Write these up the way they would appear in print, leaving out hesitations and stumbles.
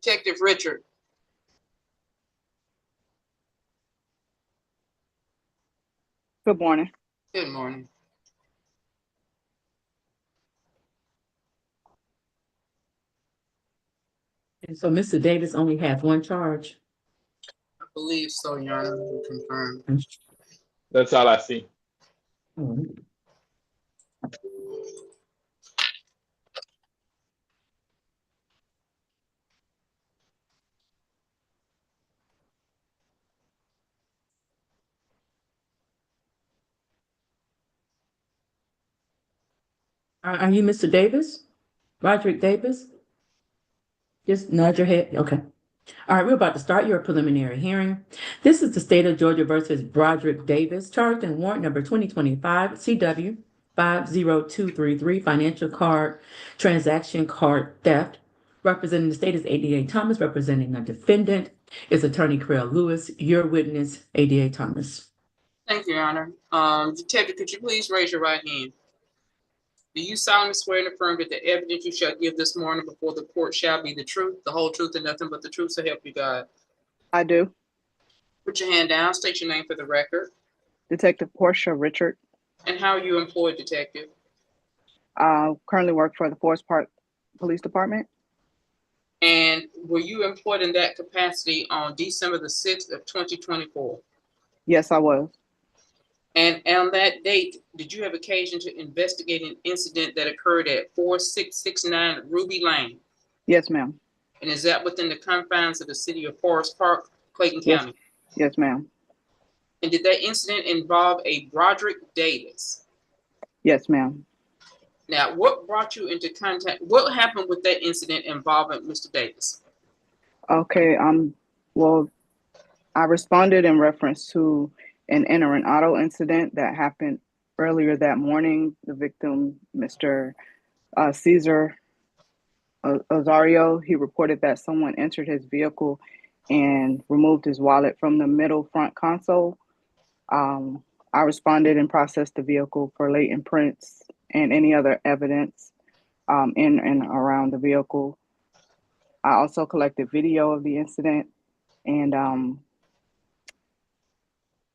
Detective Richard. Good morning. Good morning. And so Mr. Davis only has one charge. I believe so, Your Honor. We'll confirm. That's all I see. Mhm. Are you Mr. Davis? Roderick Davis? Just nod your head. Okay. All right, we're about to start your preliminary hearing. This is the State of Georgia versus Broderick Davis, charged in warrant number 2025 CW 50233, financial card transaction card theft. Representing the state is ADA Thomas, representing the defendant is Attorney Carell Lewis. Your witness, ADA Thomas. Thank you, Your Honor. Detective, could you please raise your right hand? Do you solemnly swear and affirm that the evidence you shall give this morning before the court shall be the truth, the whole truth, and nothing but the truth, so help you God? I do. Put your hand down. State your name for the record. Detective Portia Richard. And how are you employed, Detective? Currently work for the Forest Park Police Department. And were you employed in that capacity on December the 6th of 2024? Yes, I was. And on that date, did you have occasion to investigate an incident that occurred at 4669 Ruby Lane? Yes, ma'am. And is that within the confines of the city of Forest Park, Clayton County? Yes, ma'am. And did that incident involve a Broderick Davis? Yes, ma'am. Now, what brought you into contact? What happened with that incident involving Mr. Davis? Okay. Well, I responded in reference to an enter an auto incident that happened earlier that morning. The victim, Mr. Cesar Ozario, he reported that someone entered his vehicle and removed his wallet from the middle front console. I responded and processed the vehicle for latent prints and any other evidence in and around the vehicle. I also collected video of the incident, and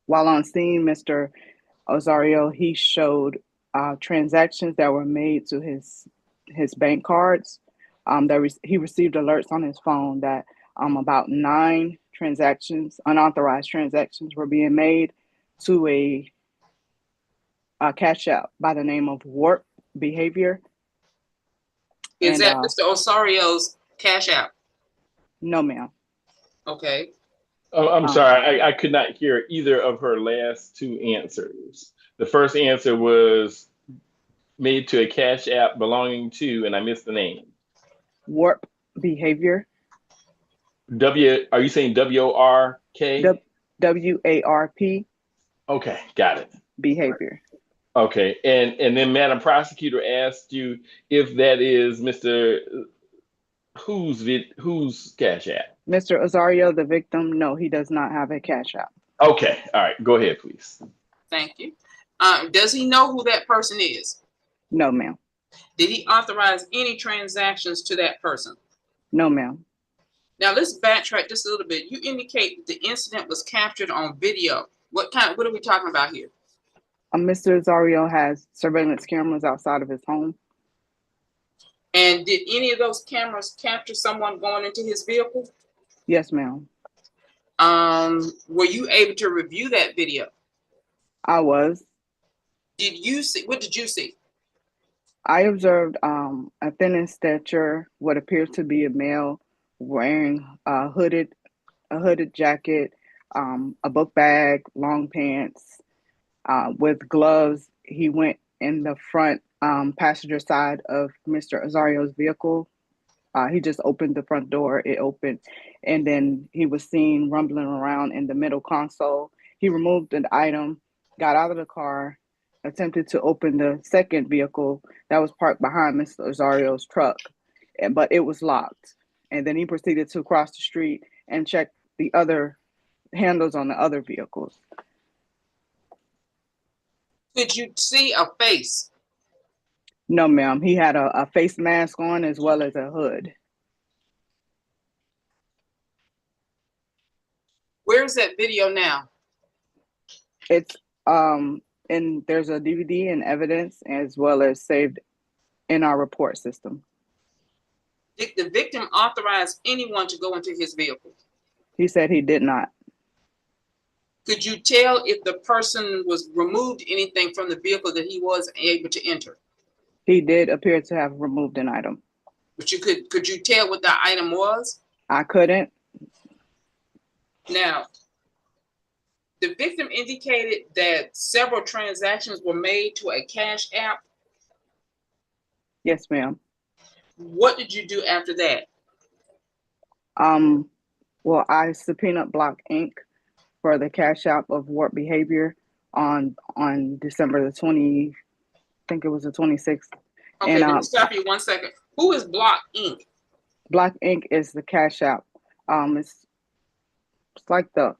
while on scene, Mr. Ozario, he showed transactions that were made to his bank cards. He received alerts on his phone that about 9 transactions, unauthorized transactions, were being made to a cash out by the name of Warp Behavior. Is that Mr. Osario's cash out? No, ma'am. Okay. Oh, I'm sorry. I could not hear either of her last 2 answers. The first answer was made to a cash app belonging to, and I missed the name. Warp Behavior. Are you saying WORK? WARP. Okay, got it. Behavior. Okay, and then Madam Prosecutor asked you if that is Mr. whose cash app? Mr. Ozario, the victim, no, he does not have a cash app. Okay, all right, go ahead, please. Thank you. Does he know who that person is? No, ma'am. Did he authorize any transactions to that person? No, ma'am. Now let's backtrack just a little bit. You indicate that the incident was captured on video. What are we talking about here? Mr. Ozario has surveillance cameras outside of his home. And did any of those cameras capture someone going into his vehicle? Yes, ma'am. Were you able to review that video? I was. What did you see? I observed a thin in stature, what appears to be a male, wearing a hooded jacket, a book bag, long pants, with gloves. He went in the front passenger side of Mr. Ozario's vehicle. He just opened the front door, it opened, and then he was seen rumbling around in the middle console. He removed an item, got out of the car, attempted to open the second vehicle that was parked behind Mr. Ozario's truck, but it was locked. And then he proceeded to cross the street and check the other handles on the other vehicles. Could you see a face? No, ma'am. He had a face mask on as well as a hood. Where's that video now? It's and there's a DVD and evidence as well as saved in our report system. Did the victim authorize anyone to go into his vehicle? He said he did not. Could you tell if the person was removed anything from the vehicle that he was able to enter? He did appear to have removed an item. But could you tell what the item was? I couldn't. Now, the victim indicated that several transactions were made to a cash app. Yes, ma'am. What did you do after that? Well, I subpoenaed Block Inc. for the cash app of warped behavior on December the 20, I think it was the 26th. Okay, And let me stop you 1 second. Who is Block Inc.? Block Inc. is the cash app. It's like the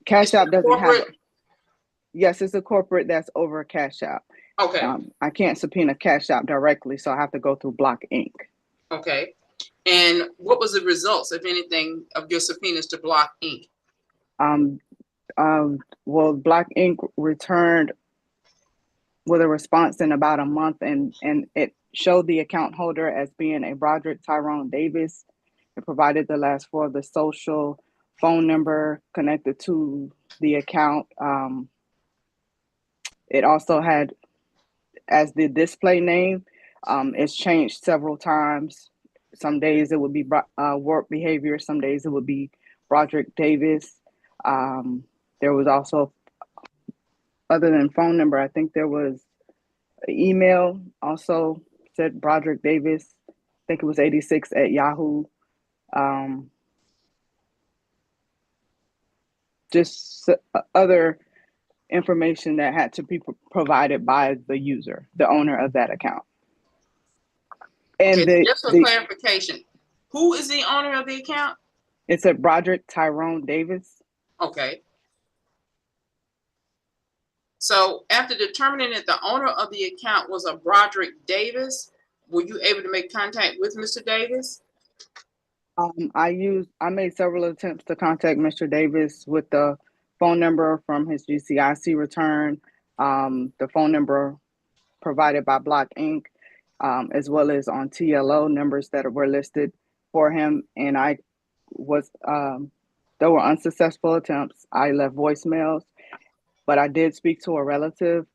cash app doesn't have. Yes, it's a corporate that's over Cash App. Okay. I can't subpoena Cash App directly, so I have to go through Block Inc. Okay. And what was the results, if anything, of your subpoenas to Block Inc.? Well, Block Inc. returned with a response in about a month, and it showed the account holder as being a Broderick Tyrone Davis. It provided the last four of the social phone number connected to the account. It also had as the display name. It's changed several times. Some days it would be work behavior. Some days it would be Broderick Davis. There was also, other than phone number, I think there was an email also said Broderick Davis. I think it was 86 at Yahoo. Just other information that had to be provided by the user, the owner of that account. And okay, just for clarification, who is the owner of the account? It's a Broderick Tyrone Davis. Okay. So after determining that the owner of the account was a Broderick Davis, were you able to make contact with Mr. Davis? I made several attempts to contact Mr. Davis with the phone number from his GCIC return, the phone number provided by Block Inc., as well as on TLO numbers that were listed for him. And I was, there were unsuccessful attempts. I left voicemails, but I did speak to a relative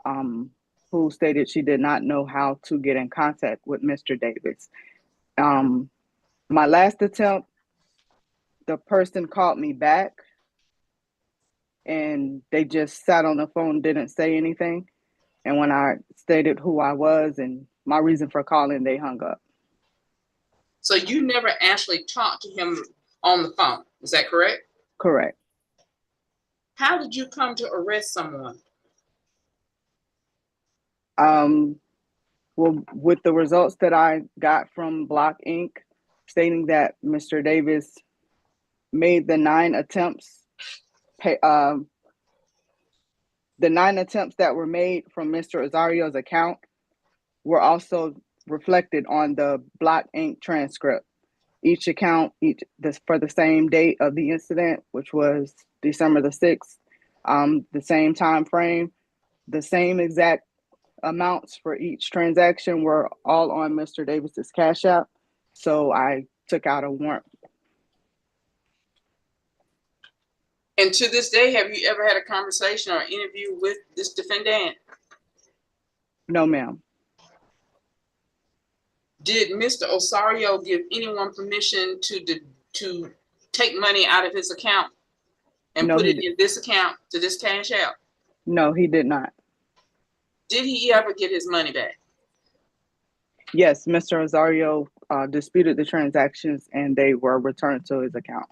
who stated she did not know how to get in contact with Mr. Davis. My last attempt, the person called me back and they just sat on the phone, didn't say anything. And when I stated who I was and my reason for calling, they hung up. So you never actually talked to him on the phone, is that correct? Correct. How did you come to arrest someone? Well, with the results that I got from Block Inc., stating that Mr. Davis made the 9 attempts, the 9 attempts that were made from Mr. Osario's account were also reflected on the Block Inc. transcript. Each account, for the same date of the incident, which was December the 6th, the same time frame, the same exact amounts for each transaction were all on Mr. Davis's Cash App. So I took out a warrant. And to this day, have you ever had a conversation or interview with this defendant? No, ma'am. Did Mr. Osario give anyone permission to take money out of his account and put it in this account to this Cash App? No, he did not. Did he ever get his money back? Yes, Mr. Osario disputed the transactions and they were returned to his account.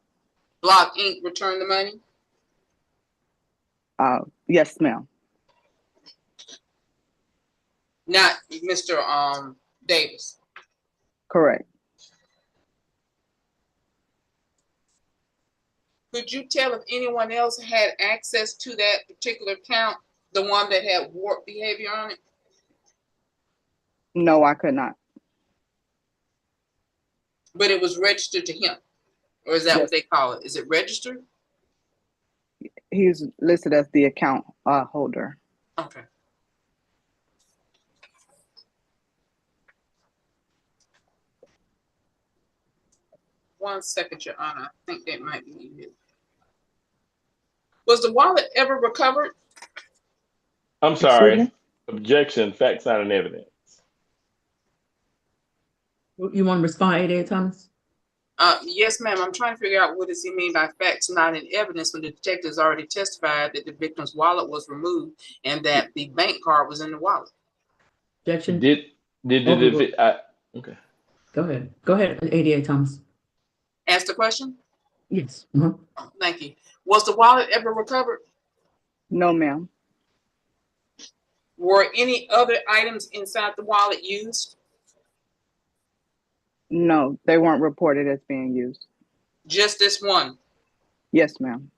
Block Inc. returned the money? Yes, ma'am. Not Mr. Davis? Correct. Could you tell if anyone else had access to that particular account, the one that had warped behavior on it? No, I could not. But it was registered to him? Or is that Yes. what they call it? Is it registered? He's listed as the account holder. Okay. One second, Your Honor. I think that might be it. Was the wallet ever recovered? I'm Excuse sorry. me? Objection, facts not in evidence. You want to respond, ADA Thomas? Yes, ma'am. I'm trying to figure out what does he mean by facts not in evidence when the detectives already testified that the victim's wallet was removed and that the bank card was in the wallet. Objection? Okay. Go ahead. Go ahead, ADA Thomas. Ask the question? Yes. Thank you. Was the wallet ever recovered? No, ma'am. Were any other items inside the wallet used? No, they weren't reported as being used. Just this one? Yes, ma'am.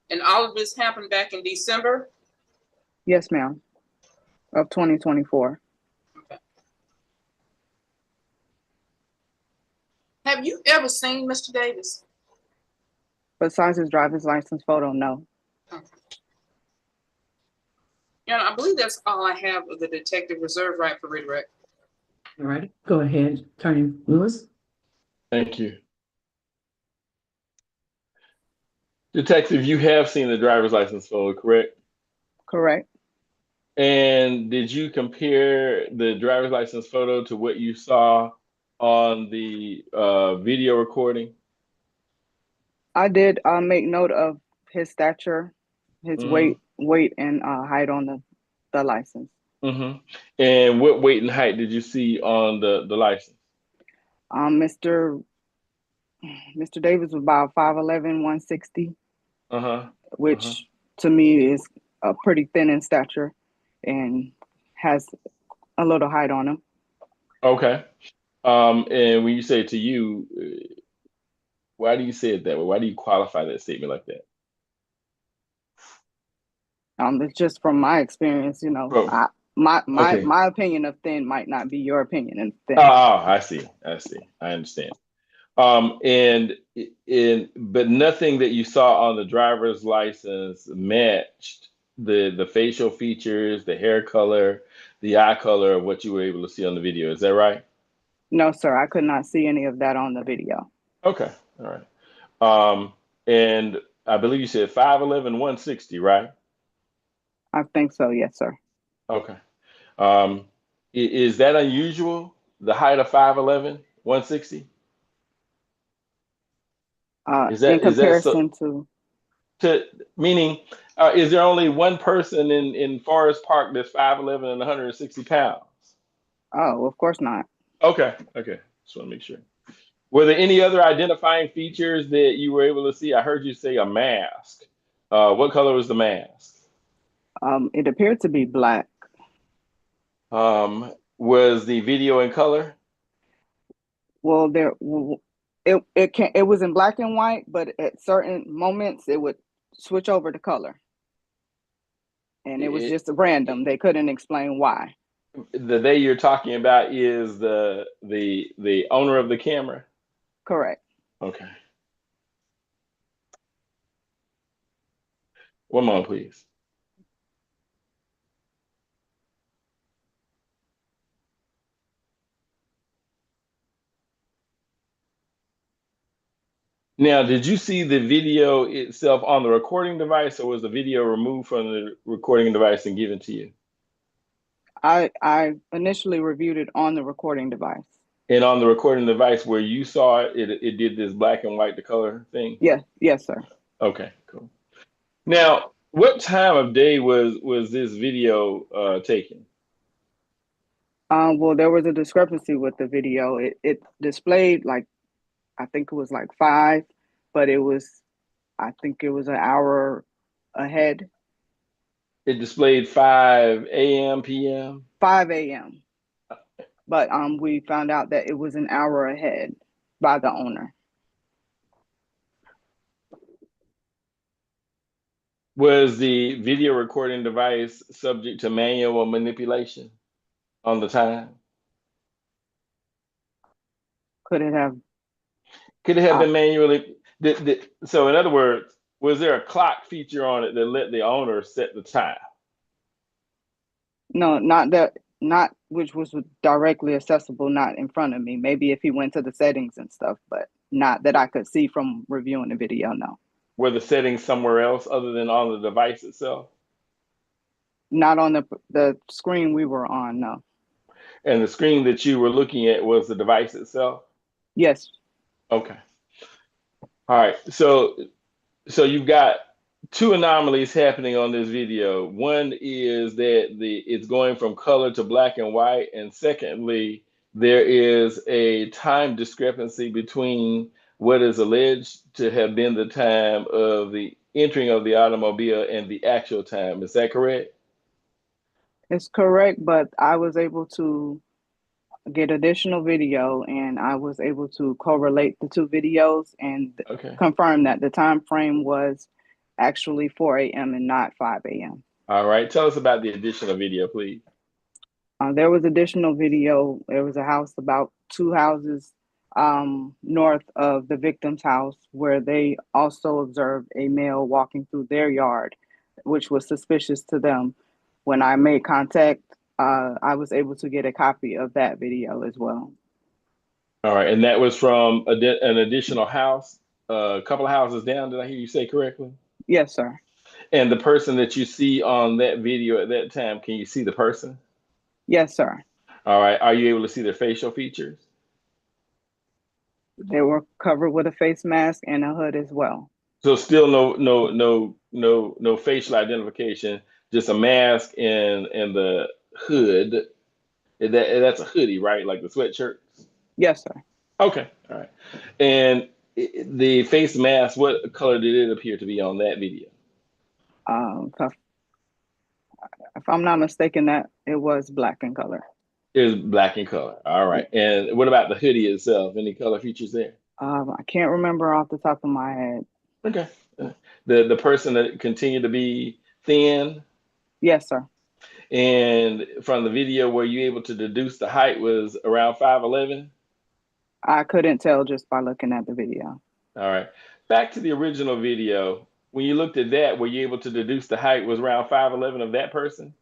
And all of this happened back in December? Yes, ma'am. Of 2024. Okay. Have you ever seen Mr. Davis? Besides his driver's license photo, no. Okay. Yeah, I believe that's all I have of the detective reserve right for redirect. All right. Go ahead, Attorney Lewis. Thank you. Detective, you have seen the driver's license photo, correct? Correct. And did you compare the driver's license photo to what you saw on the video recording? I did make note of his stature, his weight, and height on the license. Mm-hmm. And what weight and height did you see on the license? Mr. Davis was about 5'11", 160, which to me is pretty thin in stature and has a little height on him. Okay. And when you say to you, why do you say it that way? Why do you qualify that statement like that? It's just from my experience, you know. Oh, my opinion of thin might not be your opinion of thin. Oh, I see. I understand. But nothing that you saw on the driver's license matched the facial features, the hair color, the eye color of what you were able to see on the video. Is that right? No, sir. I could not see any of that on the video. Okay. All right. And I believe you said 5'11", 160, right? I think so. Yes, sir. Okay. Is that unusual? The height of 5'11", 160? In comparison to meaning, is there only one person in Forest Park that's 5'11" and 160 pounds? Oh, of course not. Okay. Just want to make sure. Were there any other identifying features that you were able to see? I heard you say a mask. What color was the mask? It appeared to be black. Was the video in color? Well, it was in black and white, but at certain moments it would switch over to color, and it was just random. They couldn't explain why. The they you're talking about is the owner of the camera? Correct. Okay. One moment, please. Now, did you see the video itself on the recording device, or was the video removed from the recording device and given to you? I initially reviewed it on the recording device. And on the recording device where you saw it, it did this black and white, the color thing? Yes, sir. Okay, cool. Now, what time of day was this video taken? Well, there was a discrepancy with the video. It displayed I think it was 5, but I think it was an hour ahead. It displayed 5 a.m., p.m.? 5 a.m. But we found out that it was an hour ahead by the owner. Was the video recording device subject to manual manipulation on the time? Could it have? Could it have Uh, been manually? So, in other words, was there a clock feature on it that let the owner set the time? no, not that. Not which was directly accessible, not in front of me. Maybe if he went to the settings and stuff, but not that I could see from reviewing the video. No, Were the settings somewhere else other than on the device itself? not on the screen we were on. No. And the screen that you were looking at was the device itself? Yes. Okay. All right. So you've got two anomalies happening on this video. One is that it's going from color to black and white, and secondly, there is a time discrepancy between what is alleged to have been the time of the entering of the automobile and the actual time. Is that correct? It's correct, but I was able to get additional video and I was able to correlate the two videos and Okay. confirm that the time frame was actually 4 a.m. and not 5 a.m. All right. Tell us about the additional video, please. There was additional video. There was a house about 2 houses north of the victim's house where they also observed a male walking through their yard, which was suspicious to them. When I made contact, I was able to get a copy of that video as well. All right. And that was from an additional house, a couple of houses down. Did I hear you say correctly? Yes, sir. And the person that you see on that video at that time, can you see the person? Yes, sir. All right. Are you able to see their facial features? They were covered with a face mask and a hood as well. So still no facial identification, just a mask and the hood. That's a hoodie, right? Like the sweatshirt? Yes, sir. Okay. All right. And the face mask, what color did it appear to be on that video? If I'm not mistaken, that it was black in color. It was black in color. All right. And what about the hoodie itself? Any color features there? I can't remember off the top of my head. Okay. The person that continued to be thin. Yes, sir. And from the video, were you able to deduce the height was around 5'11"? I couldn't tell just by looking at the video. All right. Back to the original video. When you looked at that, were you able to deduce the height was around 5'11" of that person?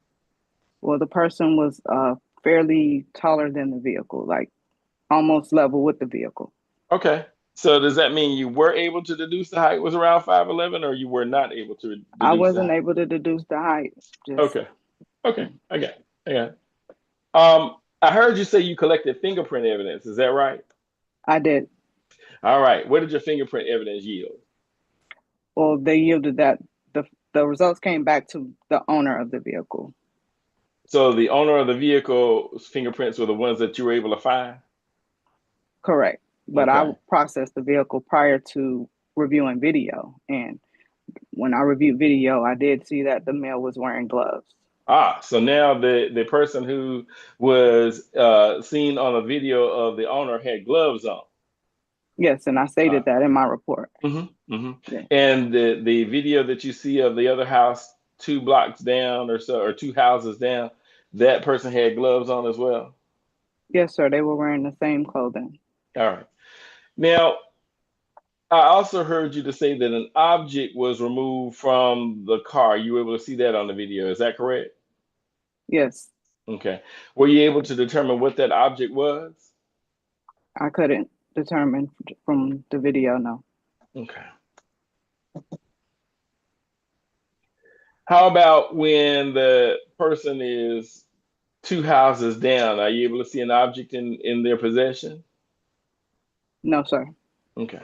Well, the person was fairly taller than the vehicle, like almost level with the vehicle. Okay. So does that mean you were able to deduce the height was around 5'11", or you were not able to deduce I wasn't the height? able to deduce the height. Okay. Okay. I got it. I heard you say you collected fingerprint evidence. Is that right? I did. All right. What did your fingerprint evidence yield? Well, they yielded that the results came back to the owner of the vehicle. So the owner of the vehicle's fingerprints were the ones that you were able to find? Correct. But Okay. I processed the vehicle prior to reviewing video. And when I reviewed video, I did see that the male was wearing gloves. So now the person who was seen on a video of the owner had gloves on. Yes, and I stated that in my report. Yeah. And the video that you see of the other house 2 blocks down or so, or 2 houses down, that person had gloves on as well? Yes, sir. They were wearing the same clothing. All right. Now, I also heard you to say that an object was removed from the car. You were able to see that on the video. Is that correct? Yes. Okay. Were you able to determine what that object was? I couldn't determine from the video, no. Okay. How about when the person is 2 houses down? Are you able to see an object in their possession? No, sir. Okay.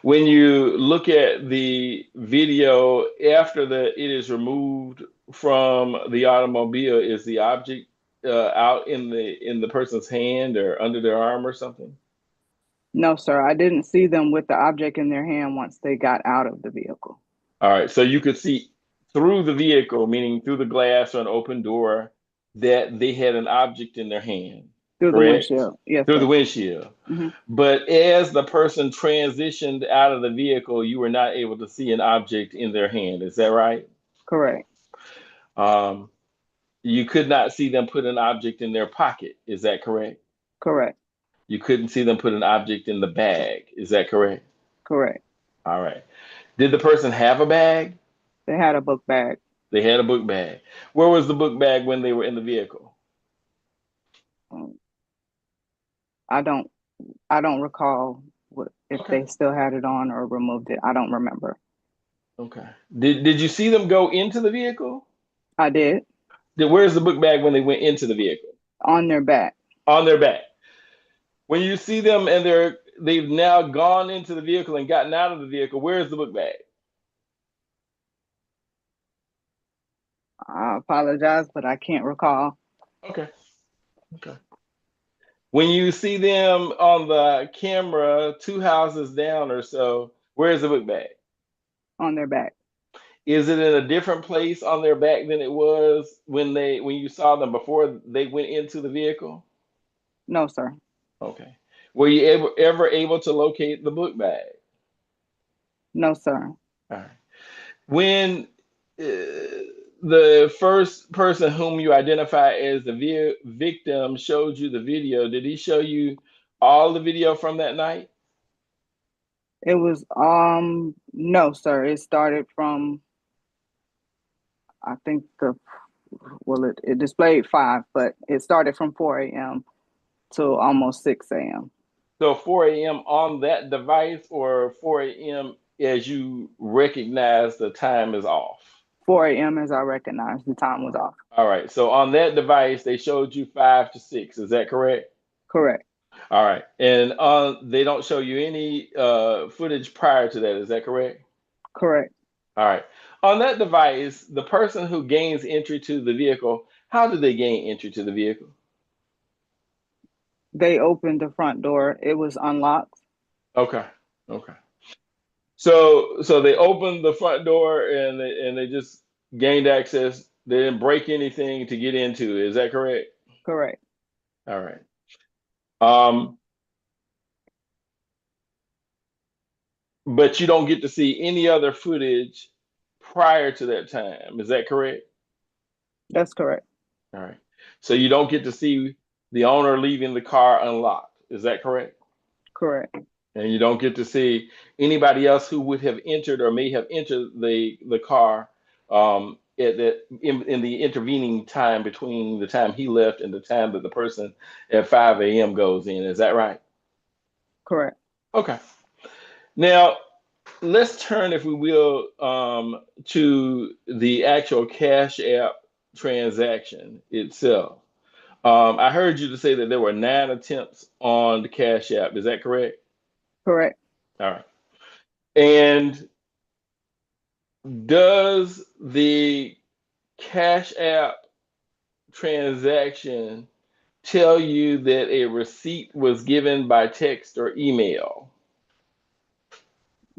When you look at the video after it is removed from the automobile, is the object out in the person's hand or under their arm or something? No, sir. I didn't see them with the object in their hand once they got out of the vehicle. All right. So you could see through the vehicle, meaning through the glass or an open door, that they had an object in their hand. Through correct? the windshield. Yes. Through sir. the windshield. Mm-hmm. But as the person transitioned out of the vehicle, you were not able to see an object in their hand. Is that right? Correct. You could not see them put an object in their pocket. Is that correct? Correct. You couldn't see them put an object in the bag. Is that correct? Correct. All right. Did the person have a bag? They had a book bag. They had a book bag. Where was the book bag when they were in the vehicle? Um, I don't recall if Okay. they still had it on or removed it. I don't remember. Okay. Did you see them go into the vehicle? I did. Where's the book bag when they went into the vehicle? On their back. On their back. When you see them and they've now gone into the vehicle and gotten out of the vehicle, where's the book bag? I apologize, but I can't recall. Okay. Okay. When you see them on the camera 2 houses down or so, where's the book bag? On their back. Is it in a different place on their back than it was when you saw them before they went into the vehicle? No, sir. Okay. Were you ever able to locate the book bag? No, sir. All right. When the first person whom you identify as the victim showed you the video, did he show you all the video from that night? It was no, sir. It started from, I think it displayed 5, but it started from 4 a.m. to almost 6 a.m. So 4 a.m. on that device, or 4 a.m. as you recognize the time is off? 4 a.m. as I recognized the time was off. All right. So on that device, they showed you 5 to 6. Is that correct? Correct. All right. And they don't show you any footage prior to that. Is that correct? Correct. All right. On that device, the person who gains entry to the vehicle, how did they gain entry to the vehicle? They opened the front door. It was unlocked. Okay. Okay. So they opened the front door and they just gained access. They didn't break anything to get into it. Is that correct? Correct. All right. But you don't get to see any other footage prior to that time. Is that correct? That's correct. All right. So you don't get to see the owner leaving the car unlocked. Is that correct? Correct. And you don't get to see anybody else who would have entered or may have entered the car in the intervening time between the time he left and the time that the person at 5 a.m. goes in. Is that right? Correct. Okay. Now, let's turn, if we will, to the actual Cash App transaction itself. I heard you to say that there were 9 attempts on the Cash App. Is that correct? Correct. All right. And does the Cash App transaction tell you that a receipt was given by text or email?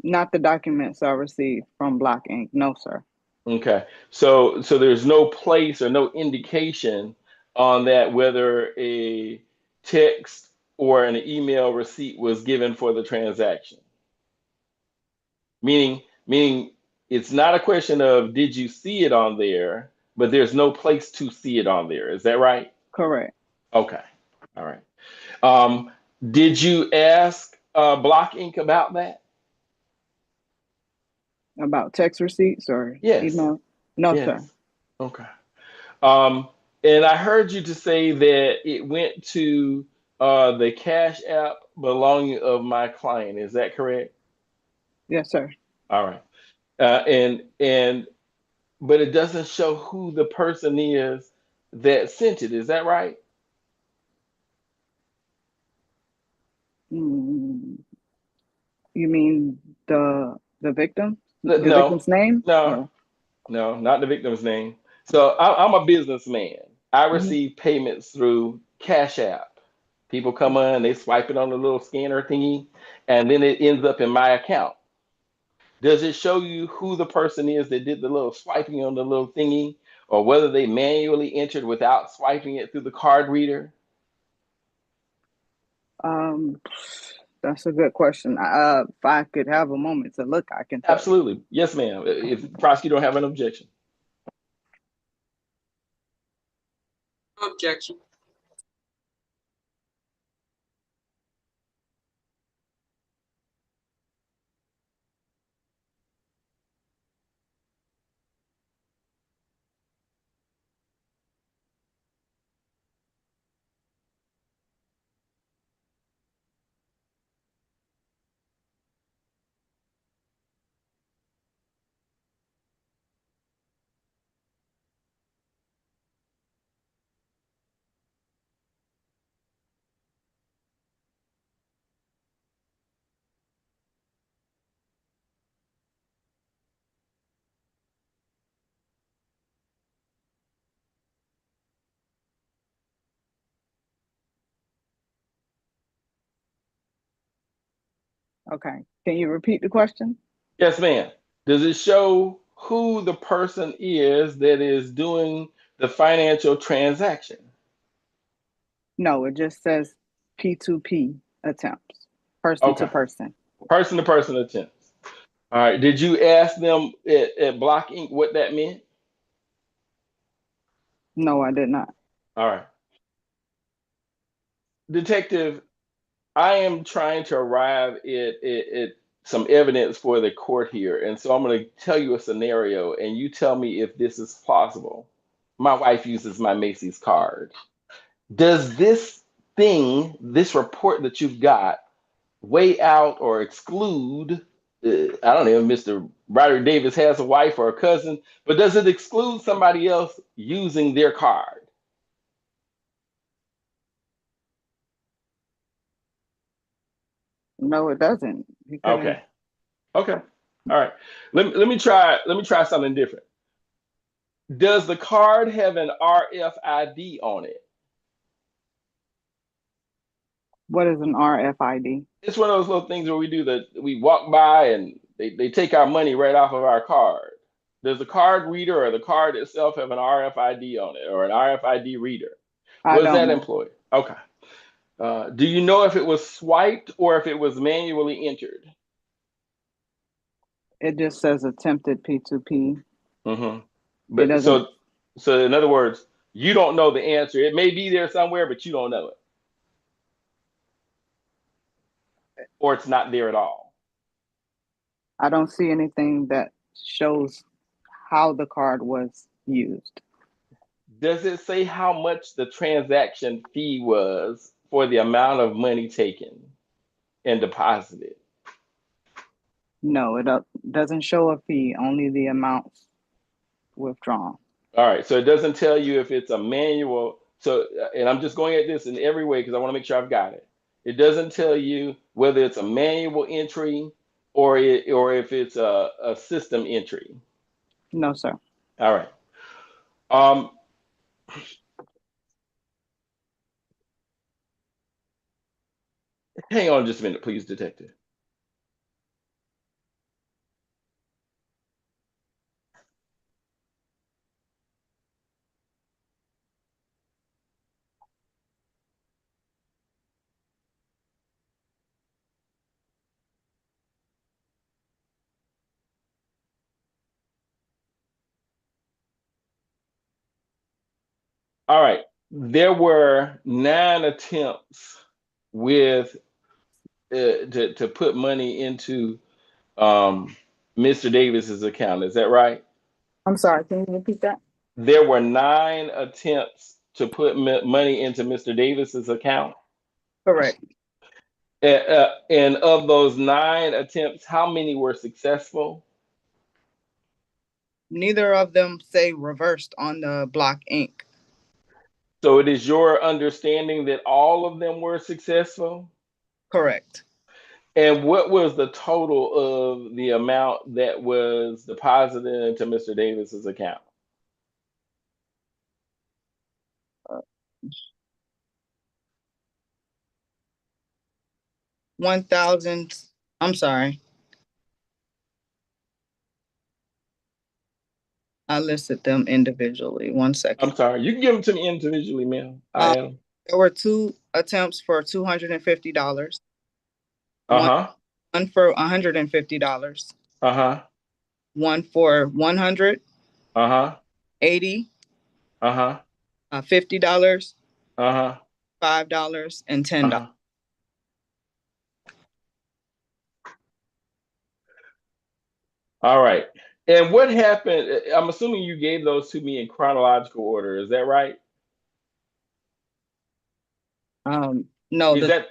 Not the documents I received from Block Inc. No, sir. Okay. So there's no place or no indication on that whether a text or an email receipt was given for the transaction. Meaning it's not a question of did you see it on there, but there's no place to see it on there. Is that right? Correct. Okay. All right. Did you ask Block Inc. about that? About text receipts or Yes. email? No, Yes. sir. Okay. And I heard you to say that it went to the Cash App belonging of my client. Is that correct? Yes, sir. All right. But it doesn't show who the person is that sent it. Is that right? You mean the victim? The No, victim's name? no, no, not the victim's name. So I'm a businessman. I receive payments through Cash App. People come on, they swipe it on the little scanner thingy, and then it ends up in my account. Does it show you who the person is that did the little swiping on the little thingy, or whether they manually entered without swiping it through the card reader? That's a good question. If I could have a moment to look, I can tell you. Absolutely. Yes, ma'am. If prosecutor don't have an objection. objection. Okay. Can you repeat the question? Yes, ma'am. Does it show who the person is that is doing the financial transaction? No, it just says P2P attempts, person to Okay. person. Person to person attempts. All right. Did you ask them at Block Inc. what that meant? No, I did not. All right. Detective, I am trying to arrive at some evidence for the court here. And so I'm going to tell you a scenario and you tell me if this is plausible. My wife uses my Macy's card. Does this thing, this report that you've got, weigh out or exclude? I don't know if Mr. Roderick Davis has a wife or a cousin, but does it exclude somebody else using their card? No, it doesn't. You couldn't. Okay. Okay. All right. Let me try something different. Does the card have an RFID on it? What is an RFID? It's one of those little things where we walk by and they take our money right off of our card. Does the card reader or the card itself have an RFID on it or an RFID reader? I Was don't that know. employed? Okay. Do you know if it was swiped or if it was manually entered? It just says attempted P2P. Mm-hmm. It But doesn't. so in other words, you don't know the answer. It may be there somewhere, but you don't know it, or it's not there at all. I don't see anything that shows how the card was used. Does it say how much the transaction fee was for the amount of money taken and deposited? No, it doesn't show a fee, only the amounts withdrawn. All right, so it doesn't tell you if it's a manual. So, and I'm just going at this in every way because I want to make sure I've got it. It doesn't tell you whether it's a manual entry or if it's a system entry. No, sir. All right. Um, Hang on just a minute, please, detective. All right. There were 9 attempts with to put money into Mr. Davis's account. Is that right? I'm sorry, can you repeat that? There were 9 attempts to put money into Mr. Davis's account. Correct. And of those 9 attempts, how many were successful? Neither of them say reversed on the Block Inc. So it is your understanding that all of them were successful? Correct. And what was the total of the amount that was deposited into Mr. Davis's account? 1,000. I'm sorry. I listed them individually. One I'm second. sorry, you can give them to me individually, ma'am. I am. There were 2 attempts for $250. Uh-huh. One for $150. Uh-huh. One for 100, Uh-huh. 80, Uh-huh. $50, Uh-huh. $5, and $10. Uh-huh. All right. And what happened? I'm assuming you gave those to me in chronological order. Is that right? No, Is that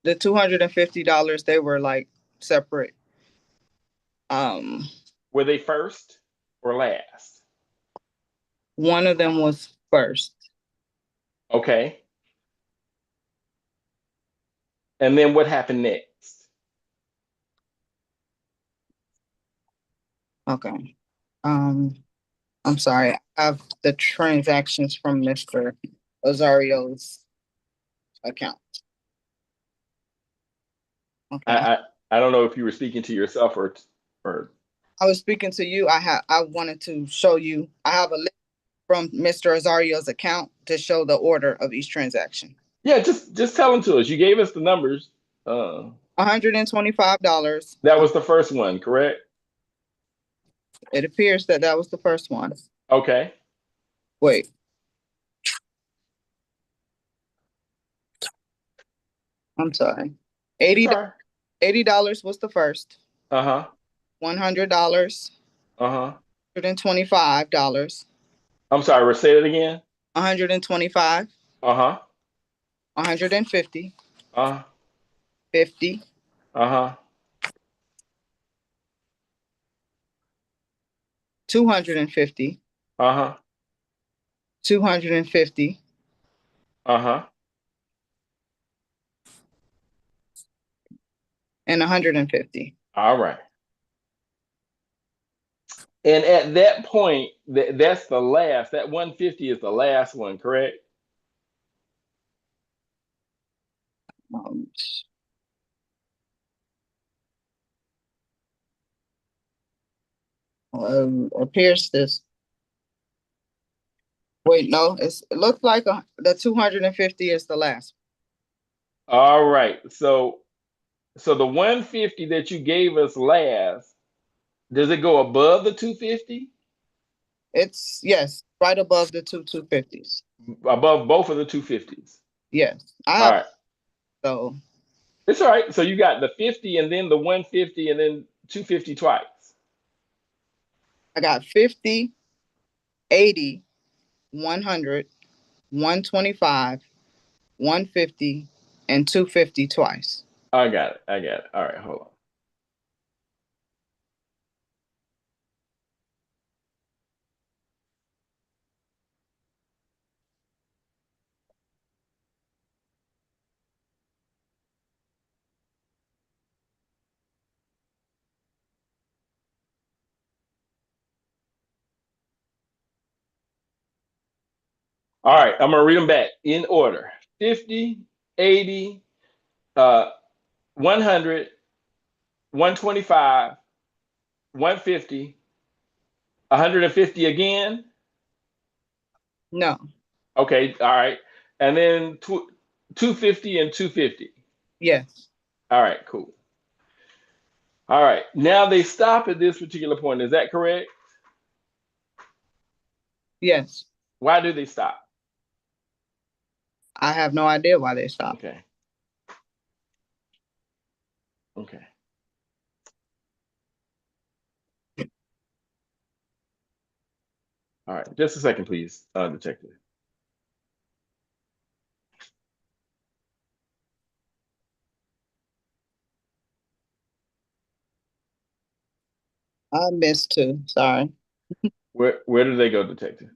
the $250, they were like separate. were they first or last? One of them was first. Okay. And then what happened next? Okay. I'm sorry. I have the transactions from Mr. Osario's account. Okay. I don't know if you were speaking to yourself or I was speaking to you. I wanted to show you. I have a list from Mr. Osario's account to show the order of each transaction. yeah, just tell them to us. You gave us the numbers. $125. That was the first one, correct? It appears that that was the first one. Okay. Wait. I'm sorry. $80 was the first. Uh-huh. $100. Uh-huh. $125. I'm sorry, say it again. 125. Uh-huh. 150. Uh-huh. 50. Uh-huh. 250. Uh-huh. 250. Uh-huh. And 150. All right. And at that point, that's the last. That 150 is the last one, correct? Um, appears this. Wait, no, it looks like the 250 is the last. All right. So the 150 that you gave us last, does it go above the 250? It's, yes, right above the 250s. Above both of the 250s. Yes. All right. So It's all right. So you got the 50 and then the 150 and then 250 twice. I got 50, 80, 100, 125, 150, and 250 twice. I got it. I got it. All right, hold on. All right, I'm gonna read them back in order. 50, 80, 100, 125, 150, 150 again. No. Okay, all right. And then 250 and 250. Yes. All right, cool. All right. Now they stop at this particular point. Is that correct? Yes. Why do they stop? I have no idea why they stopped. Okay. Okay. All right. Just a second, please, detective. I missed two. Sorry. Where do they go, detective?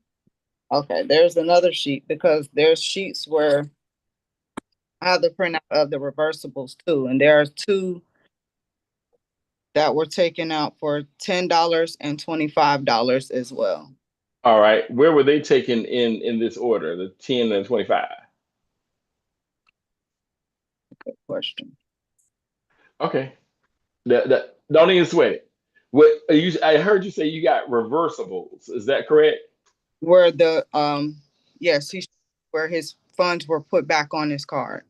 Okay, there's another sheet because there's sheets where I have the printout of the reversibles too, and there are two that were taken out for $10 and $25 as well. All right. Where were they taken in this order? The 10 and 25. Good question. Okay. Don't even sweat it. I heard you say you got reversibles. Is that correct? Where the yes, where his funds were put back on his card.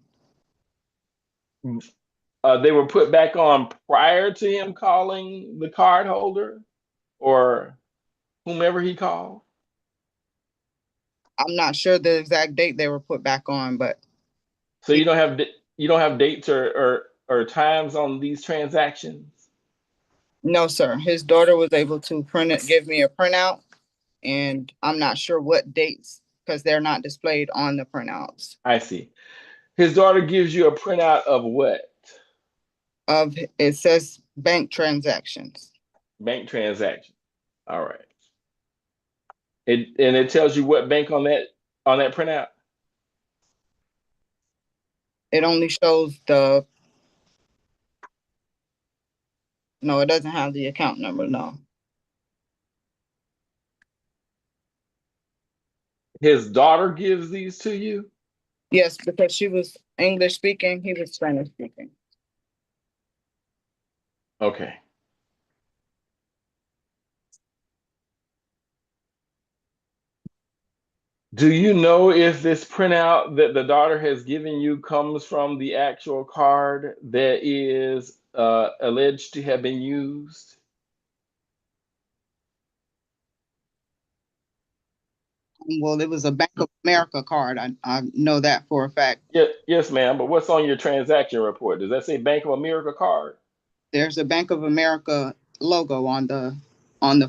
They were put back on prior to him calling the card holder or whomever he called? I'm not sure the exact date they were put back on, but So you don't have dates or times on these transactions? no, sir. His daughter was able to give me a printout, and I'm not sure what dates because they're not displayed on the printouts. I see. His daughter gives you a printout of what? It says bank transactions. Bank transaction. All right. It tells you what bank on that printout? It only shows no, it doesn't have the account number, no. His daughter gives these to you? Yes, because she was English speaking, he was Spanish speaking. Okay. Do you know if this printout that the daughter has given you comes from the actual card that is alleged to have been used? Well, it was a Bank of America card. I know that for a fact. Yeah, yes, ma'am. But what's on your transaction report? Does that say Bank of America card? There's a Bank of America logo on the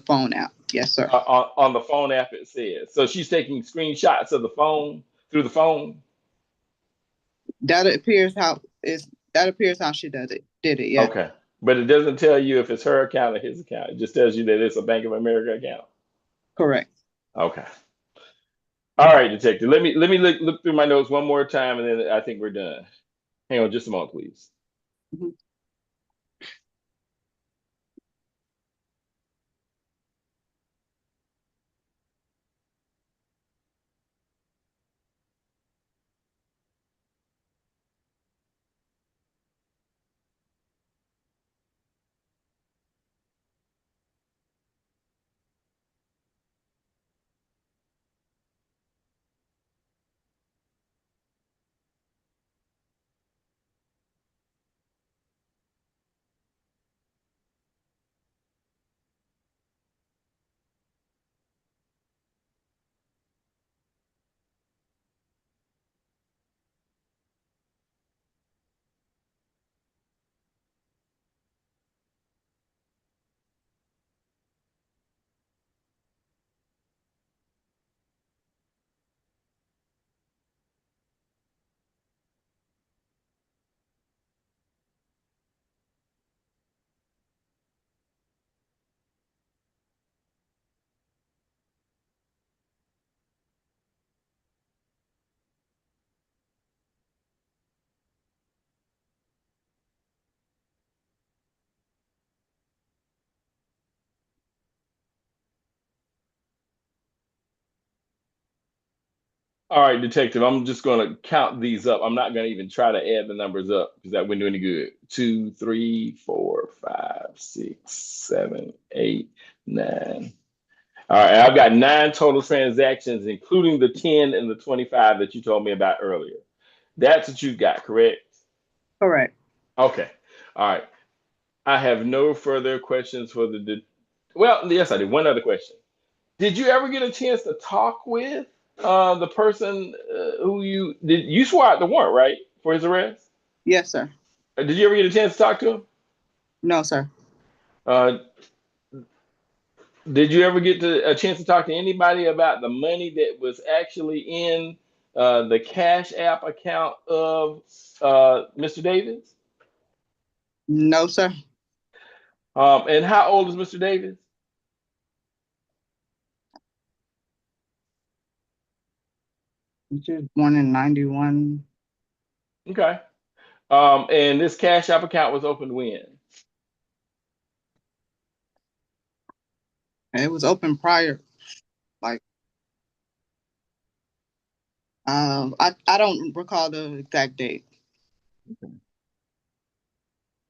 phone app. Yes, sir. On the phone app, it says. So she's taking screenshots of the phone through the phone. That appears how she did it, yeah. Okay, but it doesn't tell you if it's her account or his account. It just tells you that it's a Bank of America account. Correct. Okay. All right, detective. Let me look through my notes one more time, and then I think we're done. Hang on just a moment, please. Mhm. All right, detective. I'm just going to count these up. I'm not going to even try to add the numbers up because that wouldn't do any good. 2, 3, 4, 5, 6, 7, 8, 9. All right, I've got 9 total transactions, including the 10 and the 25 that you told me about earlier. That's what you've got, correct? Correct. Okay. All right. I have no further questions for well, yes, I did. One other question. Did you ever get a chance to talk with the person who you swore out the warrant, right, for his arrest? Yes, sir. Did you ever get a chance to talk to him? No, sir. Uh, did you ever get a chance to talk to anybody about the money that was actually in the Cash App account of Mr. Davis? No, sir. And how old is Mr. Davis? She was born in 91. Okay. And this Cash App account was opened when? And it was open prior. Like, I don't recall the exact date.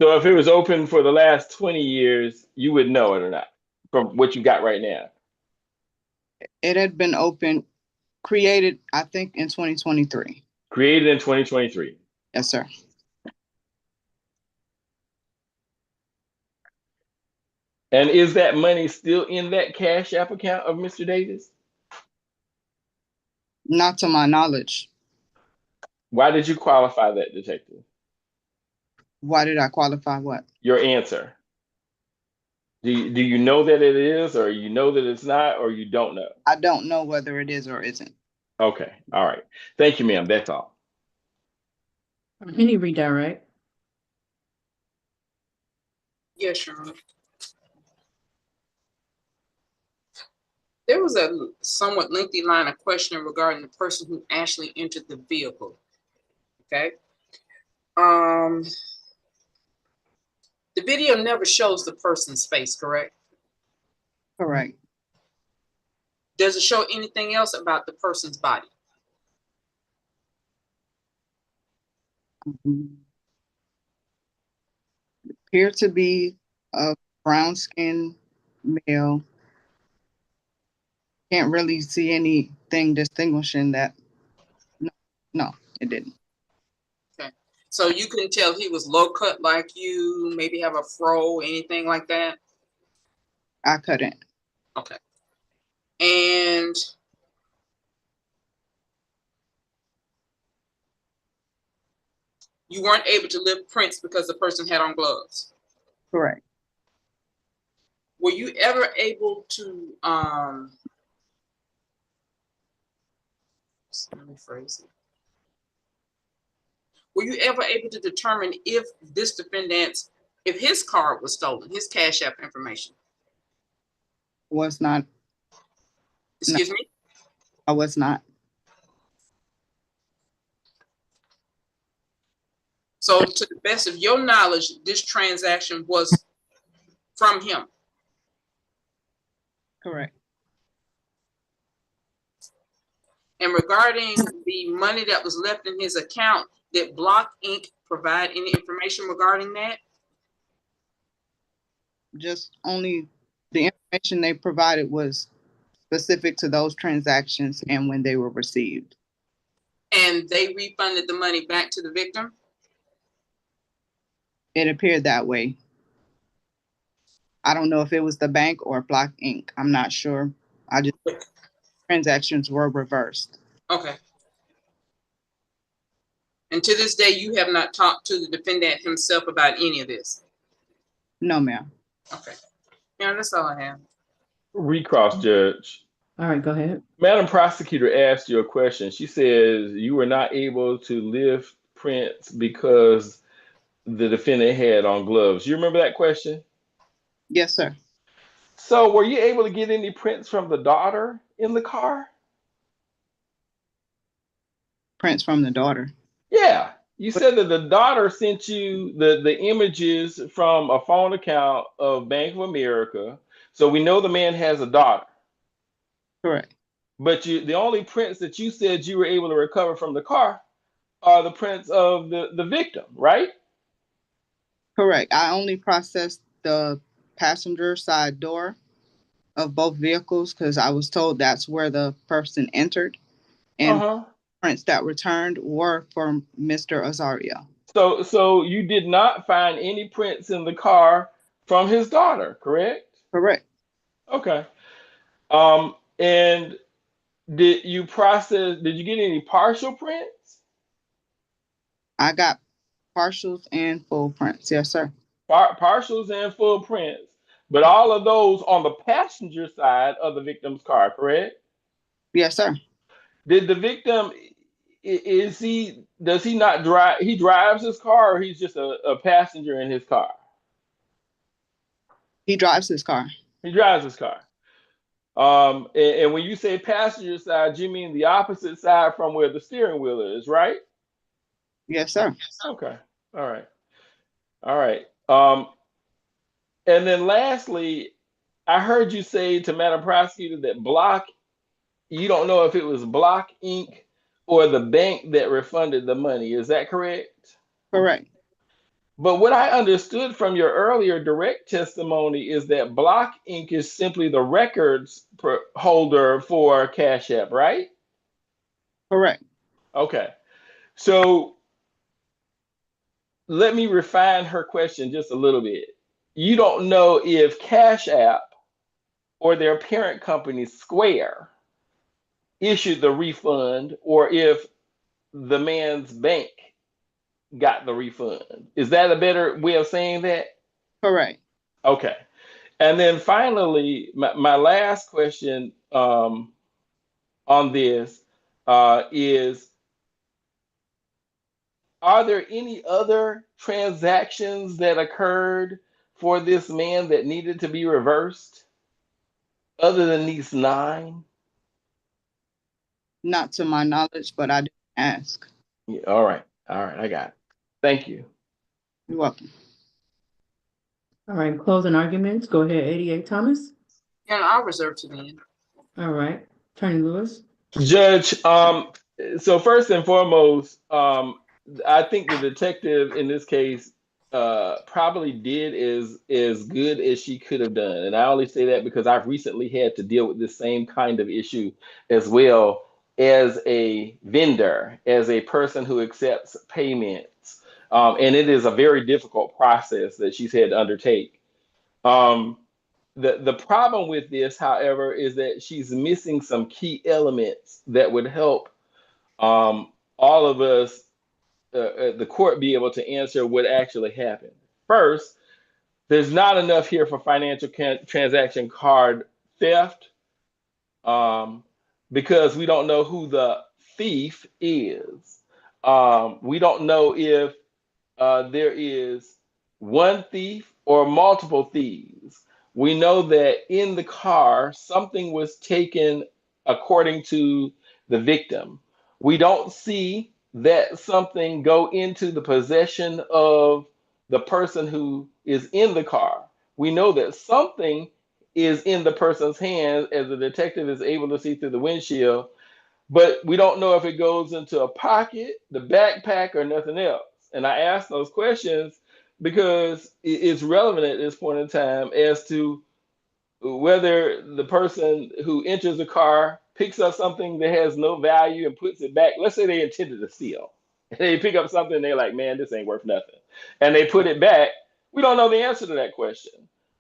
So if it was open for the last 20 years, you would know it or not from what you got right now. It had been created, I think, in 2023. Created in 2023. Yes, sir. And is that money still in that Cash App account of Mr. Davis? Not to my knowledge. Why did you qualify that, detective? Why did I qualify what? Your answer. Do you know that it is, or you know that it's not, or you don't know? I don't know whether it is or isn't. Okay. All right. Thank you, ma'am. That's all. Any redirect? Yes, Your Honor. There was a somewhat lengthy line of questioning regarding the person who actually entered the vehicle. Okay. The video never shows the person's face, correct? Correct. Does it show anything else about the person's body? Appear to be a brown skinned male. Can't really see anything distinguishing that. No, it didn't. So you couldn't tell he was low cut like you, maybe have a fro, anything like that? I couldn't. Okay. And you weren't able to lift prints because the person had on gloves? Correct. Were you ever able to, let me phrase it. Were you ever able to determine if this defendant's, if his card was stolen, his Cash App information? Was not. Excuse me? I was not. So to the best of your knowledge, this transaction was from him? Correct. And regarding the money that was left in his account, did Block Inc. provide any information regarding that? Just only the information they provided was specific to those transactions and when they were received. And they refunded the money back to the victim? It appeared that way. I don't know if it was the bank or Block Inc. I'm not sure. Transactions were reversed. Okay. And to this day, you have not talked to the defendant himself about any of this? No, ma'am. Okay. Yeah, that's all I have. Recross, Judge. All right, go ahead. Madam Prosecutor asked you a question. She says you were not able to lift prints because the defendant had on gloves. You remember that question? Yes, sir. So were you able to get any prints from the daughter in the car? Prints from the daughter. Yeah. You said that the daughter sent you the images from a phone account of Bank of America. So we know the man has a daughter. Correct. But the only prints that you said you were able to recover from the car are the prints of the victim, right? Correct. I only processed the passenger side door of both vehicles because I was told that's where the person entered. And prints that returned were from Mr. Azario. So you did not find any prints in the car from his daughter, correct? Correct. Okay. And did you get any partial prints? I got partials and full prints. Yes, sir. Partials and full prints, but all of those on the passenger side of the victim's car, correct? Yes, sir. Did the victim, does he not drive, he drives his car, or he's just a passenger in his car? He drives his car. He drives his car. And when you say passenger side, you mean the opposite side from where the steering wheel is, right? Yes, sir. Okay. All right. All right. And then lastly, I heard you say to Madam Prosecutor that you don't know if it was Block Inc. or the bank that refunded the money. Is that correct? Correct. But what I understood from your earlier direct testimony is that Block Inc. is simply the records holder for Cash App, right? Correct. Okay. So let me refine her question just a little bit. You don't know if Cash App or their parent company, Square, issued the refund or if the man's bank got the refund. Is that a better way of saying that? Correct. Okay. And then finally, my last question on this is, are there any other transactions that occurred for this man that needed to be reversed other than these 9? Not to my knowledge, but I didn't ask. Yeah, all right. All right. I got it. Thank you. You're welcome. All right, closing arguments. Go ahead, 88 Thomas. And I'll reserve to the end. All right, Attorney Lewis. Judge, so first and foremost, I think the detective in this case probably did as good as she could have done. And I only say that because I've recently had to deal with this same kind of issue as well as a vendor, as a person who accepts payments. And it is a very difficult process that she's had to undertake. The problem with this, however, is that she's missing some key elements that would help all of us, the court, be able to answer what actually happened. First, there's not enough here for financial transaction card theft because we don't know who the thief is. We don't know if there is one thief or multiple thieves. We know that in the car, something was taken according to the victim. We don't see that something go into the possession of the person who is in the car. We know that something is in the person's hands as the detective is able to see through the windshield, but we don't know if it goes into a pocket, the backpack, or nothing else. And I ask those questions because it's relevant at this point in time as to whether the person who enters the car picks up something that has no value and puts it back. Let's say they intended to steal. They pick up something and they're like, man, this ain't worth nothing. And they put it back. We don't know the answer to that question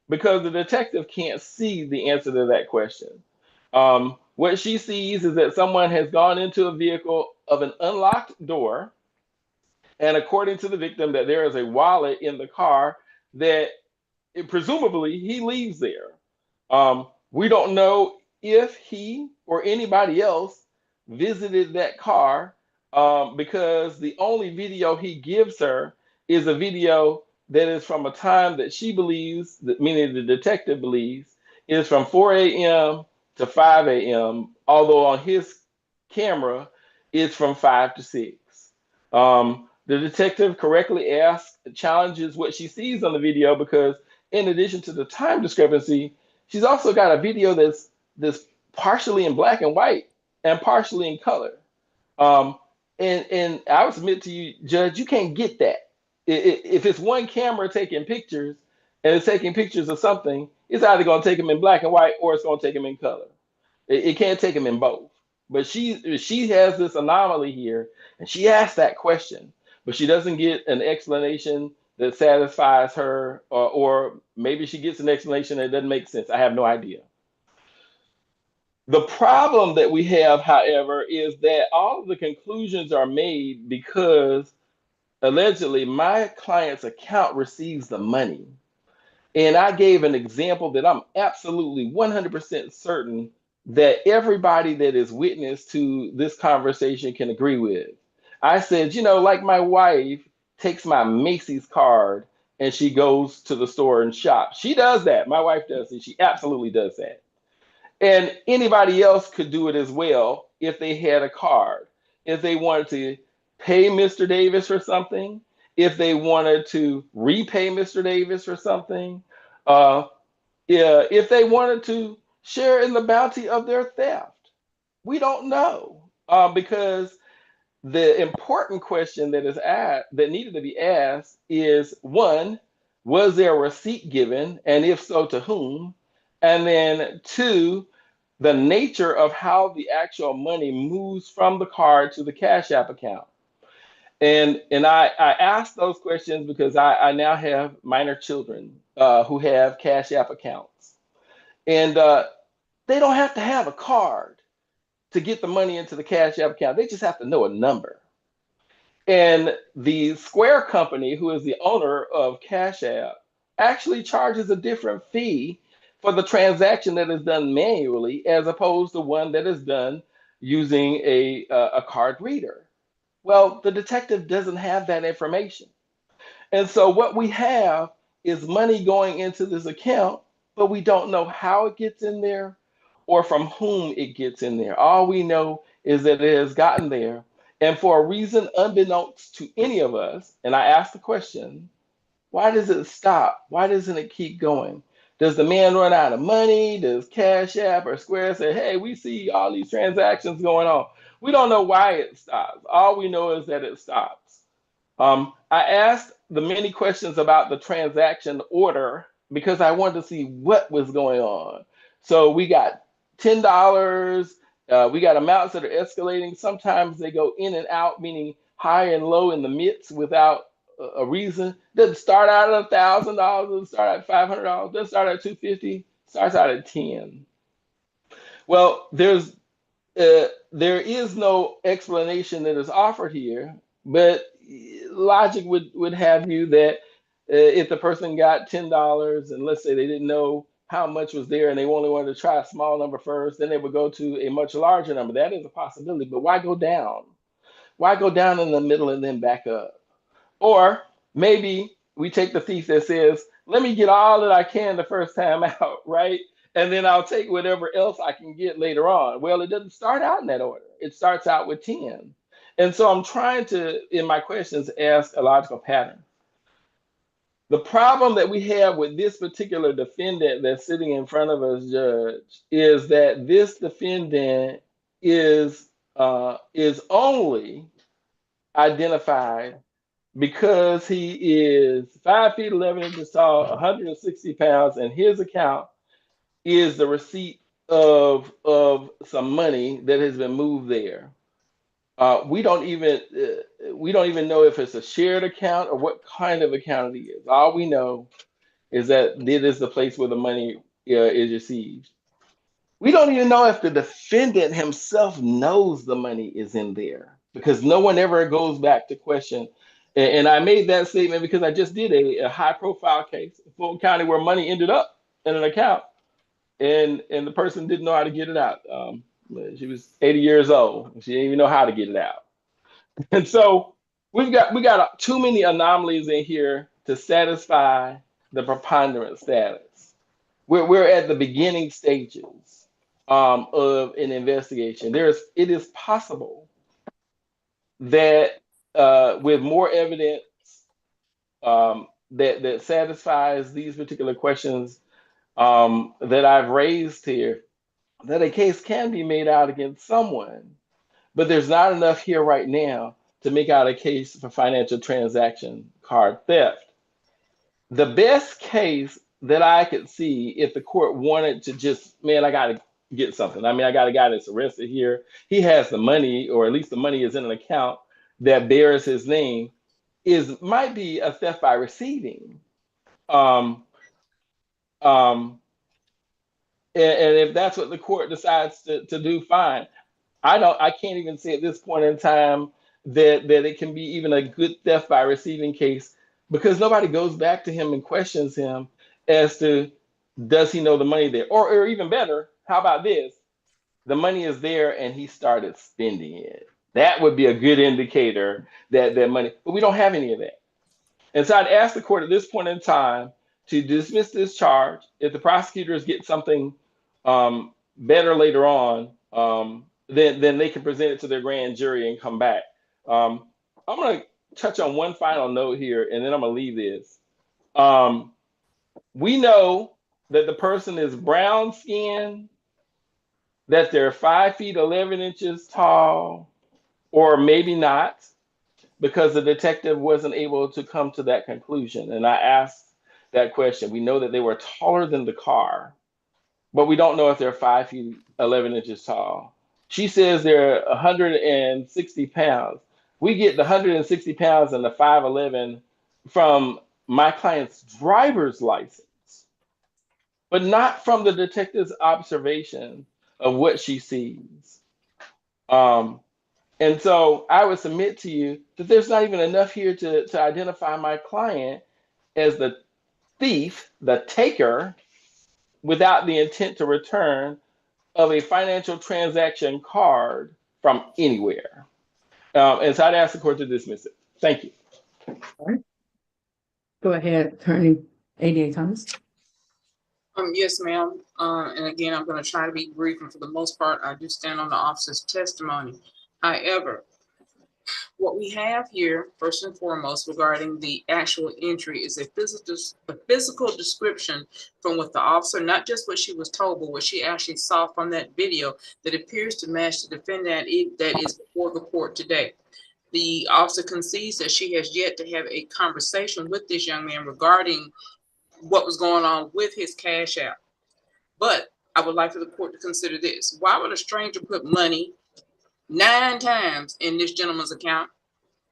because the detective can't see the answer to that question. What she sees is that someone has gone into a vehicle of an unlocked door, and according to the victim, that there is a wallet in the car that presumably he leaves there. We don't know if he or anybody else visited that car because the only video he gives her is a video that is from a time that she believes, meaning the detective believes, is from 4 a.m. to 5 a.m., although on his camera it's from 5 to 6. The detective correctly challenges what she sees on the video because in addition to the time discrepancy, she's also got a video that's partially in black and white and partially in color. And I would submit to you, Judge, you can't get that. If it's one camera taking pictures and it's taking pictures of something, it's either going to take them in black and white or it's going to take them in color. It can't take them in both. But she has this anomaly here, and she asked that question, but she doesn't get an explanation that satisfies her, or maybe she gets an explanation that doesn't make sense. I have no idea. The problem that we have, however, is that all of the conclusions are made because allegedly my client's account receives the money. And I gave an example that I'm absolutely 100% certain that everybody that is witness to this conversation can agree with. I said, like my wife takes my Macy's card and she goes to the store and shops. She does that. My wife does it. She absolutely does that. And anybody else could do it as well if they had a card. If they wanted to pay Mr. Davis for something, if they wanted to repay Mr. Davis for something, if they wanted to share in the bounty of their theft. We don't know because the important question that needed to be asked is, one, was there a receipt given, and if so, to whom? And then two, the nature of how the actual money moves from the card to the Cash App account. And I asked those questions because I now have minor children who have Cash App accounts. And they don't have to have a card to get the money into the Cash App account. They just have to know a number. And the Square company, who is the owner of Cash App, actually charges a different fee for the transaction that is done manually as opposed to one that is done using a card reader. Well, the detective doesn't have that information. And so what we have is money going into this account, but we don't know how it gets in there or from whom it gets in there. All we know is that it has gotten there. And for a reason unbeknownst to any of us, and I asked the question, why does it stop? Why doesn't it keep going? Does the man run out of money? Does Cash App or Square say, hey, we see all these transactions going on? We don't know why it stops. All we know is that it stops. I asked the many questions about the transaction order because I wanted to see what was going on. So we got $10. We got amounts that are escalating. Sometimes they go in and out, meaning high and low in the midst without a reason. Doesn't start out at $1,000. Doesn't start at $500. Doesn't start at $250. Starts out at 10. Well, there is no explanation that is offered here, but logic would have you that if the person got $10 and let's say they didn't know how much was there and they only wanted to try a small number first, then they would go to a much larger number. That is a possibility, but why go down? Why go down in the middle and then back up? Or maybe we take the thief that says, let me get all that I can the first time out, right? And then I'll take whatever else I can get later on. Well, it doesn't start out in that order. It starts out with 10. And so I'm trying to, in my questions, ask a logical pattern. The problem that we have with this particular defendant that's sitting in front of us, Judge, is that this defendant is only identified because he is 5 feet 11 inches tall, 160 pounds, and his account is the receipt of some money that has been moved there. We don't even know if it's a shared account or what kind of account it is. All we know is that it is the place where the money is received. We don't even know if the defendant himself knows the money is in there because no one ever goes back to question. And I made that statement because I just did a high-profile case in Fulton County where money ended up in an account, and the person didn't know how to get it out. She was 80 years old. She didn't even know how to get it out. And so we got too many anomalies in here to satisfy the preponderance status. We're at the beginning stages of an investigation. It is possible that with more evidence that satisfies these particular questions that I've raised here, that a case can be made out against someone, but there's not enough here right now to make out a case for financial transaction card theft. The best case that I could see if the court wanted to just, man, I got to get something. I mean, I got a guy that's arrested here. He has the money, or at least the money is in an account that bears his name, might be a theft by receiving. And if that's what the court decides to do, fine. I can't even say at this point in time that it can be even a good theft by receiving case because nobody goes back to him and questions him as to does he know the money there? Or even better, how about this? The money is there and he started spending it. That would be a good indicator that money, but we don't have any of that. And so I'd ask the court at this point in time to dismiss this charge. If the prosecutors get something better later on, then they can present it to their grand jury and come back. I'm going to touch on one final note here, and then I'm going to leave this. We know that the person is brown skinned, that they're 5 feet 11 inches tall, or maybe not, because the detective wasn't able to come to that conclusion. And I asked that question. We know that they were taller than the car, but we don't know if they're 5 feet 11 inches tall. She says they're 160 pounds. We get the 160 pounds and the 5'11" from my client's driver's license, but not from the detective's observation of what she sees. And so I would submit to you that there's not even enough here to identify my client as the thief, the taker, without the intent to return of a financial transaction card from anywhere. And so I'd ask the court to dismiss it. Thank you. All right. Go ahead, Attorney ADA Thomas. Yes, ma'am. And again, I'm going to try to be brief, and for the most part, I do stand on the officer's testimony. However, what we have here, first and foremost, regarding the actual entry is a physical description from what the officer, not just what she was told, but what she actually saw from that video that appears to match the defendant that is before the court today. The officer concedes that she has yet to have a conversation with this young man regarding what was going on with his cash out. But I would like for the court to consider this. Why would a stranger put money 9 times in this gentleman's account?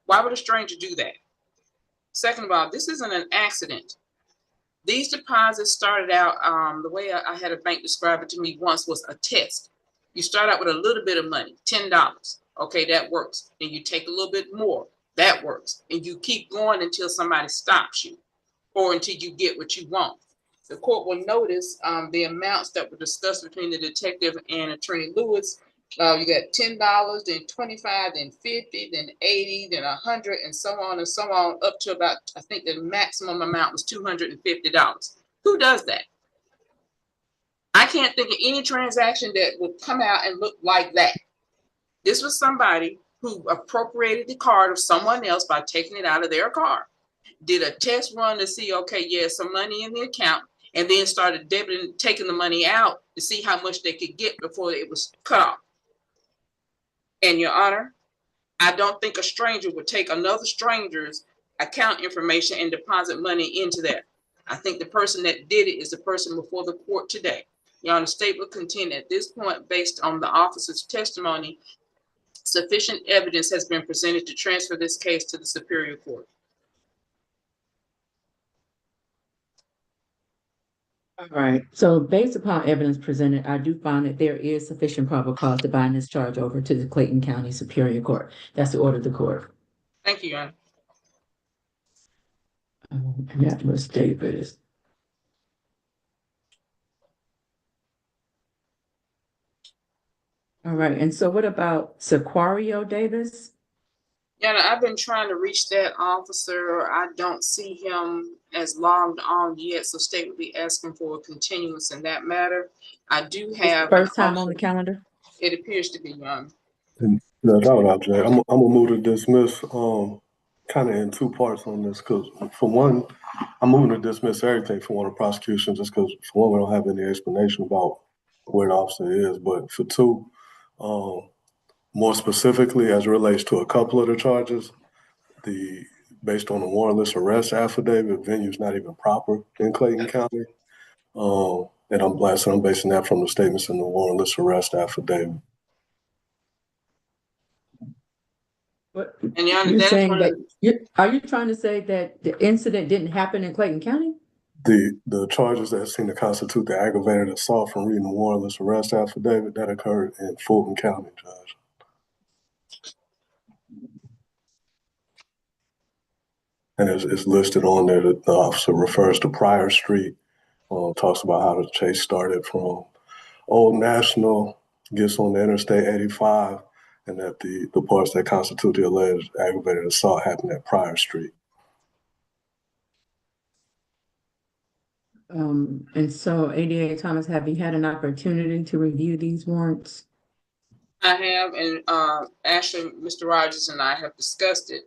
Why would a stranger do that? Second of all, this isn't an accident. These deposits started out, the way I had a bank describe it to me once was a test. You start out with a little bit of money, $10. Okay, that works. Then you take a little bit more. That works. And you keep going until somebody stops you or until you get what you want. The court will notice the amounts that were discussed between the detective and Attorney Lewis. You got $10, then $25, then $50, then $80, then $100, and so on, up to about, I think the maximum amount was $250. Who does that? I can't think of any transaction that would come out and look like that. This was somebody who appropriated the card of someone else by taking it out of their car, did a test run to see, okay, yeah, some money in the account, and then started debiting, taking the money out to see how much they could get before it was cut off. And Your Honor, I don't think a stranger would take another stranger's account information and deposit money into that. I think the person that did it is the person before the court today. Your Honor, state will contend at this point, based on the officer's testimony, sufficient evidence has been presented to transfer this case to the Superior Court. All right. So based upon evidence presented, I do find that there is sufficient probable cause to bind this charge over to the Clayton County Superior Court. That's the order of the court. Thank you, Your Honor. And that was Davis. All right. And so what about Sequario Davis? Yeah, I've been trying to reach that officer. I don't see him as logged on yet, so state will be asking for a continuance in that matter. I do have First time on the calendar? It appears to be, Your Honor. And that's what I'll say. I'm gonna move to dismiss, kind of in 2 parts on this, because for one, I'm moving to dismiss everything for one of the prosecution, just because for one, we don't have any explanation about where the officer is, but for 2, more specifically as it relates to a couple of the charges, based on the warrantless arrest affidavit, venue's not even proper in Clayton County. And I'm basing that from the statements in the warrantless arrest affidavit. What, And Your Honor, you're that's saying one that of are you trying to say that the incident didn't happen in Clayton County? The charges that seem to constitute the aggravated assault from reading the warrantless arrest affidavit that occurred in Fulton County, Judge. And it's listed on there that the officer refers to Pryor Street, talks about how the chase started from Old National, gets on the Interstate 85, and that the parts that constitute the alleged aggravated assault happened at Pryor Street. And so ADA Thomas, have you had an opportunity to review these warrants? I have, and actually, Mr. Rogers and I have discussed it.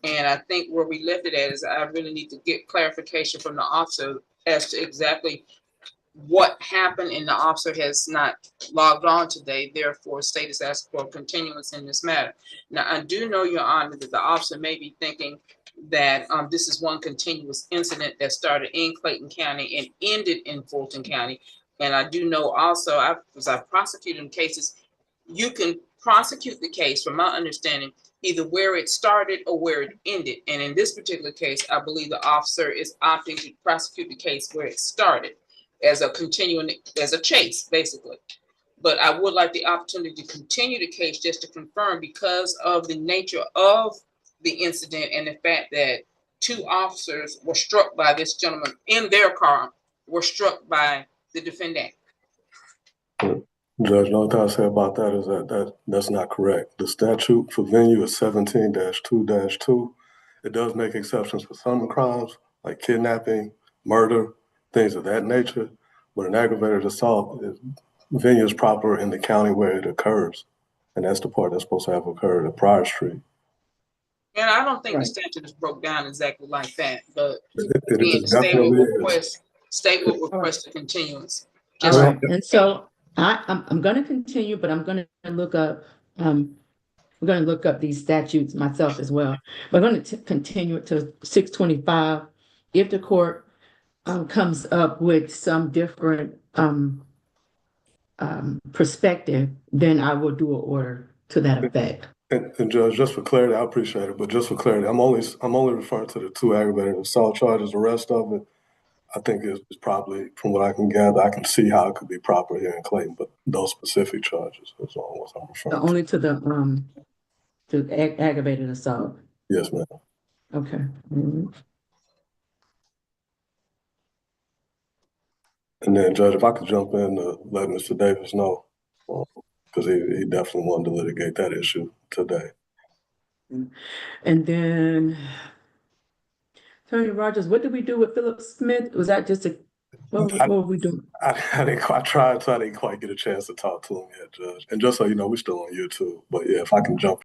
And I think where we left it at is I really need to get clarification from the officer as to exactly what happened, and the officer has not logged on today. Therefore, state is asking for a continuance in this matter. Now, I do know, Your Honor, that the officer may be thinking that this is one continuous incident that started in Clayton County and ended in Fulton County. And I do know also, as I've prosecuted in cases, you can prosecute the case, from my understanding, either where it started or where it ended. And in this particular case, I believe the officer is opting to prosecute the case where it started, as a continuing, as a chase, basically. But I would like the opportunity to continue the case just to confirm, because of the nature of the incident and the fact that 2 officers were struck by this gentleman in their car, were struck by the defendant. Judge, the only thing I say about that is that's not correct. The statute for venue is 17-2-2. It does make exceptions for some crimes like kidnapping, murder, things of that nature. But an aggravated assault, venue is proper in the county where it occurs. And that's the part that's supposed to have occurred at Prior Street. And I don't think Right. the statute is broke down exactly like that, but It being state will definitely is. request a continuance. All Just right, and so I'm gonna continue, but I'm gonna look up, we're gonna look up these statutes myself as well. We're gonna continue it to 625. If the court comes up with some different perspective, then I will do an order to that effect. And Judge, just for clarity, I appreciate it, but just for clarity, I'm only referring to the 2 aggravated assault charges. The rest of it, I think is probably, from what I can gather, I can see how it could be proper here in Clayton, but those specific charges is all what I'm referring to. Only to the aggravated assault. Yes, ma'am. Okay. Mhm. And then, Judge, if I could jump in to let Mr. Davis know, because he definitely wanted to litigate that issue today. And then Attorney Rogers, what did we do with Philip Smith? Was that just what were we doing? I tried, so I didn't quite get a chance to talk to him yet, Judge. And just so you know, we're still on YouTube. But yeah, if I can jump